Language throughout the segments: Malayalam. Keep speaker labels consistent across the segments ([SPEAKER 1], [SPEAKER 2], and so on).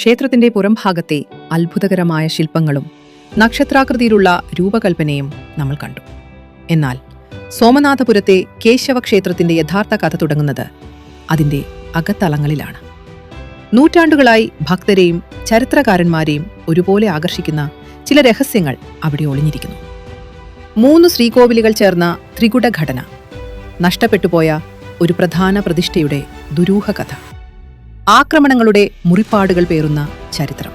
[SPEAKER 1] ക്ഷേത്രത്തിന്റെ പുറംഭാഗത്തെ അത്ഭുതകരമായ ശില്പങ്ങളും നക്ഷത്രാകൃതിയിലുള്ള രൂപകൽപ്പനയും നമ്മൾ കണ്ടു. എന്നാൽ സോമനാഥപുരത്തെ കേശവ ക്ഷേത്രത്തിന്റെ യഥാർത്ഥ കഥ തുടങ്ങുന്നത് അതിന്റെ അകത്തളങ്ങളിലാണ്. നൂറ്റാണ്ടുകളായി ഭക്തരെയും ചരിത്രകാരന്മാരെയും ഒരുപോലെ ആകർഷിക്കുന്ന ചില രഹസ്യങ്ങൾ അവിടെ ഒളിഞ്ഞിരിക്കുന്നു. 3 ശ്രീകോവിലുകൾ ചേർന്ന ത്രികുട ഘടന, നഷ്ടപ്പെട്ടുപോയ ഒരു പ്രധാന പ്രതിഷ്ഠയുടെ ദുരൂഹ കഥ, ആക്രമണങ്ങളുടെ മുറിപ്പാടുകൾ പേറുന്ന ചരിത്രം.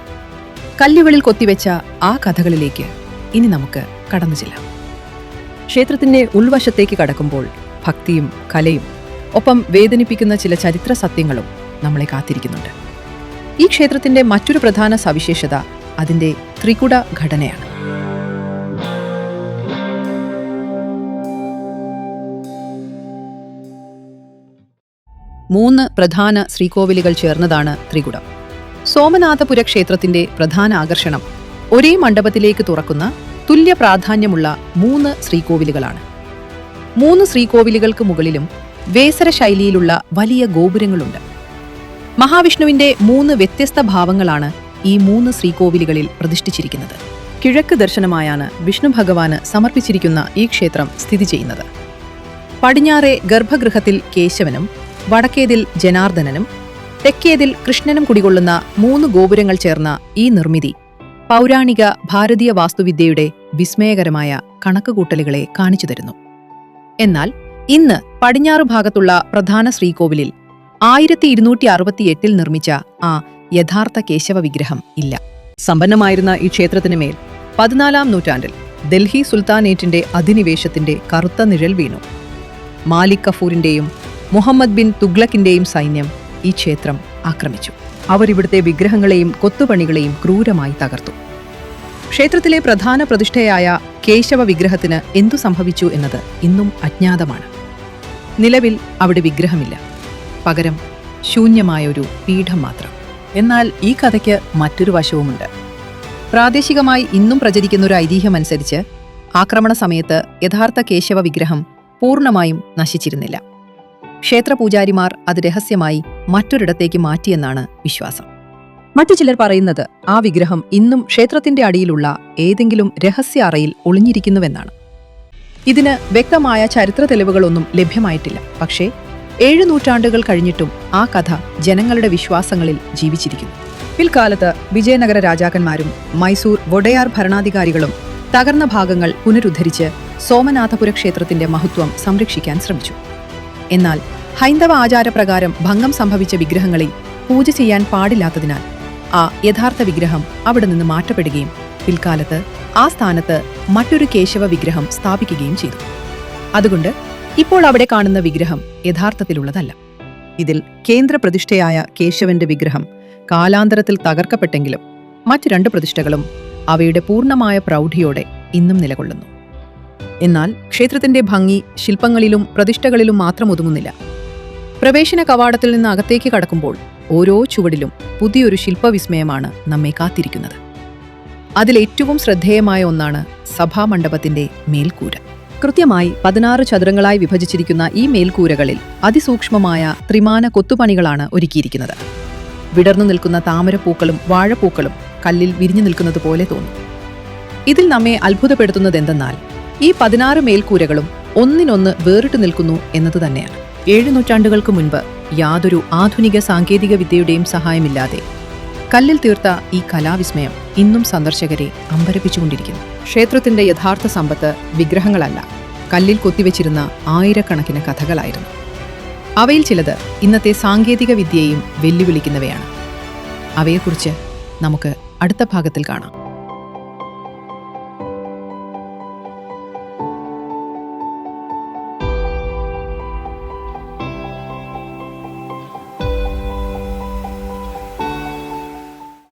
[SPEAKER 1] കല്ലുകളിൽ കൊത്തിവെച്ച ആ കഥകളിലേക്ക് ഇനി നമുക്ക് കടന്നു ചെല്ലാം. ക്ഷേത്രത്തിന്റെ ഉൾവശത്തേക്ക് കടക്കുമ്പോൾ ഭക്തിയും കലയും ഒപ്പം വേദനിപ്പിക്കുന്ന ചില ചരിത്ര സത്യങ്ങളും നമ്മളെ കാത്തിരിക്കുന്നുണ്ട്. ഈ ക്ഷേത്രത്തിന്റെ മറ്റൊരു പ്രധാന സവിശേഷത അതിന്റെ ത്രികുട ഘടനയാണ്. മൂന്ന് പ്രധാന ശ്രീകോവിലുകൾ ചേർന്നതാണ് ത്രികുടം. സോമനാഥപുര ക്ഷേത്രത്തിന്റെ പ്രധാന ആകർഷണം ഒരേ മണ്ഡപത്തിലേക്ക് തുറക്കുന്ന തുല്യ പ്രാധാന്യമുള്ള 3 ശ്രീകോവിലുകളാണ്. 3 ശ്രീകോവിലുകൾക്ക് മുകളിലും വേസര ശൈലിയിലുള്ള വലിയ ഗോപുരങ്ങളുണ്ട്. മഹാവിഷ്ണുവിന്റെ 3 വ്യത്യസ്ത ഭാവങ്ങളാണ് ഈ 3 ശ്രീകോവിലുകളിൽ പ്രതിഷ്ഠിച്ചിരിക്കുന്നത്. കിഴക്ക് ദർശനമായാണ് വിഷ്ണു ഭഗവാന് സമർപ്പിച്ചിരിക്കുന്ന ഈ ക്ഷേത്രം സ്ഥിതി ചെയ്യുന്നത്. പടിഞ്ഞാറെ ഗർഭഗൃഹത്തിൽ കേശവനും വടക്കേതിൽ ജനാർദ്ദനനും തെക്കേതിൽ കൃഷ്ണനും കുടികൊള്ളുന്ന 3 ഗോപുരങ്ങൾ ചേർന്ന ഈ നിർമ്മിതി പൗരാണിക ഭാരതീയ വാസ്തുവിദ്യയുടെ വിസ്മയകരമായ കണക്കുകൂട്ടലുകളെ കാണിച്ചു തരുന്നു. എന്നാൽ ഇന്ന് പടിഞ്ഞാറ് ഭാഗത്തുള്ള പ്രധാന ശ്രീകോവിലിൽ 1268 നിർമ്മിച്ച ആ യഥാർത്ഥ കേശവ വിഗ്രഹം ഇല്ല. സമ്പന്നമായിരുന്ന ഈ ക്ഷേത്രത്തിന് മേൽ 14-ാം നൂറ്റാണ്ടിൽ ഡൽഹി സുൽത്താനേറ്റിന്റെ അധിനിവേശത്തിന്റെ കറുത്ത നിഴൽ വീണു. മാലിക് കഫൂറിന്റെയും മുഹമ്മദ് ബിൻ തുഗ്ലക്കിന്റെയും സൈന്യം ഈ ക്ഷേത്രം ആക്രമിച്ചു. അവർ ഇവിടുത്തെ വിഗ്രഹങ്ങളെയും കൊത്തുപണികളെയും ക്രൂരമായി തകർത്തു. ക്ഷേത്രത്തിലെ പ്രധാന പ്രതിഷ്ഠയായ കേശവ വിഗ്രഹത്തിന് എന്തു സംഭവിച്ചു എന്നത് ഇന്നും അജ്ഞാതമാണ്. നിലവിൽ അവിടെ വിഗ്രഹമില്ല, പകരം ശൂന്യമായൊരു പീഠം മാത്രം. എന്നാൽ ഈ കഥയ്ക്ക് മറ്റൊരു വശവുമുണ്ട്. പ്രാദേശികമായി ഇന്നും പ്രചരിക്കുന്നൊരു ഐതിഹ്യമനുസരിച്ച് ആക്രമണ സമയത്ത് യഥാർത്ഥ കേശവ വിഗ്രഹം പൂർണ്ണമായും നശിച്ചിരുന്നില്ല. ക്ഷേത്രപൂജാരിമാർ അത് രഹസ്യമായി മറ്റൊരിടത്തേക്ക് മാറ്റിയെന്നാണ് വിശ്വാസം. മറ്റു ചിലർ പറയുന്നത് ആ വിഗ്രഹം ഇന്നും ക്ഷേത്രത്തിന്റെ അടിയിലുള്ള ഏതെങ്കിലും രഹസ്യ അറയിൽ ഒളിഞ്ഞിരിക്കുന്നുവെന്നാണ്. ഇതിന് വ്യക്തമായ ചരിത്ര തെളിവുകളൊന്നും ലഭ്യമായിട്ടില്ല. പക്ഷേ 7 നൂറ്റാണ്ടുകൾ കഴിഞ്ഞിട്ടും ആ കഥ ജനങ്ങളുടെ വിശ്വാസങ്ങളിൽ ജീവിച്ചിരിക്കുന്നു. പിൽക്കാലത്ത് വിജയനഗര രാജാക്കന്മാരും മൈസൂർ വൊഡയാർ ഭരണാധികാരികളും തകർന്ന ഭാഗങ്ങൾ പുനരുദ്ധരിച്ച് സോമനാഥപുര ക്ഷേത്രത്തിന്റെ മഹത്വം സംരക്ഷിക്കാൻ ശ്രമിച്ചു. എന്നാൽ ഹൈന്ദവ ആചാരപ്രകാരം ഭംഗം സംഭവിച്ച വിഗ്രഹങ്ങളിൽ പൂജ ചെയ്യാൻ പാടില്ലാത്തതിനാൽ ആ യഥാർത്ഥ വിഗ്രഹം അവിടെ നിന്ന് മാറ്റപ്പെടുകയും പിൽക്കാലത്ത് ആ സ്ഥാനത്ത് മറ്റൊരു കേശവ വിഗ്രഹം സ്ഥാപിക്കുകയും ചെയ്തു. അതുകൊണ്ട് ഇപ്പോൾ അവിടെ കാണുന്ന വിഗ്രഹം യഥാർത്ഥത്തിലുള്ളതല്ല. ഇതിൽ കേന്ദ്ര പ്രതിഷ്ഠയായ കേശവന്റെ വിഗ്രഹം കാലാന്തരത്തിൽ തകർക്കപ്പെട്ടെങ്കിലും മറ്റ് 2 പ്രതിഷ്ഠകളും അവയുടെ പൂർണ്ണമായ പ്രൗഢിയോടെ ഇന്നും നിലകൊള്ളുന്നു. എന്നാൽ ക്ഷേത്രത്തിന്റെ ഭംഗി ശില്പങ്ങളിലും പ്രതിഷ്ഠകളിലും മാത്രം ഒതുങ്ങുന്നില്ല. പ്രവേശന കവാടത്തിൽ നിന്ന് അകത്തേക്ക് കടക്കുമ്പോൾ ഓരോ ചുവടിലും പുതിയൊരു ശില്പവിസ്മയമാണ് നമ്മെ കാത്തിരിക്കുന്നത്. അതിലേറ്റവും ശ്രദ്ധേയമായ ഒന്നാണ് സഭാമണ്ഡപത്തിന്റെ മേൽക്കൂര. കൃത്യമായി 16 ചതുരങ്ങളായി വിഭജിച്ചിരിക്കുന്ന ഈ മേൽക്കൂരകളിൽ അതിസൂക്ഷ്മമായ ത്രിമാന കൊത്തുപണികളാണ് ഒരുക്കിയിരിക്കുന്നത്. വിടർന്നു നിൽക്കുന്ന താമരപ്പൂക്കളും വാഴപ്പൂക്കളും കല്ലിൽ വിരിഞ്ഞു നിൽക്കുന്നത് പോലെ തോന്നും. ഇതിൽ നമ്മെ അത്ഭുതപ്പെടുത്തുന്നതെന്തെന്നാൽ ഈ 16 മേൽക്കൂരകളും ഒന്നിനൊന്ന് വേറിട്ട് നിൽക്കുന്നു എന്നതു തന്നെയാണ്. 7 നൂറ്റാണ്ടുകൾക്ക് മുൻപ് യാതൊരു ആധുനിക സാങ്കേതിക വിദ്യയുടെയും സഹായമില്ലാതെ കല്ലിൽ തീർത്ത ഈ കലാവിസ്മയം ഇന്നും സന്ദർശകരെ അമ്പരപ്പിച്ചുകൊണ്ടിരിക്കുന്നു. ക്ഷേത്രത്തിന്റെ യഥാർത്ഥ സമ്പത്ത് വിഗ്രഹങ്ങളല്ല, കല്ലിൽ കൊത്തിവെച്ചിരുന്ന ആയിരക്കണക്കിന് കഥകളായിരുന്നു. അവയിൽ ചിലത് ഇന്നത്തെ സാങ്കേതിക വിദ്യയെയും വെല്ലുവിളിക്കുന്നവയാണ്. അവയെക്കുറിച്ച് നമുക്ക് അടുത്ത ഭാഗത്തിൽ കാണാം.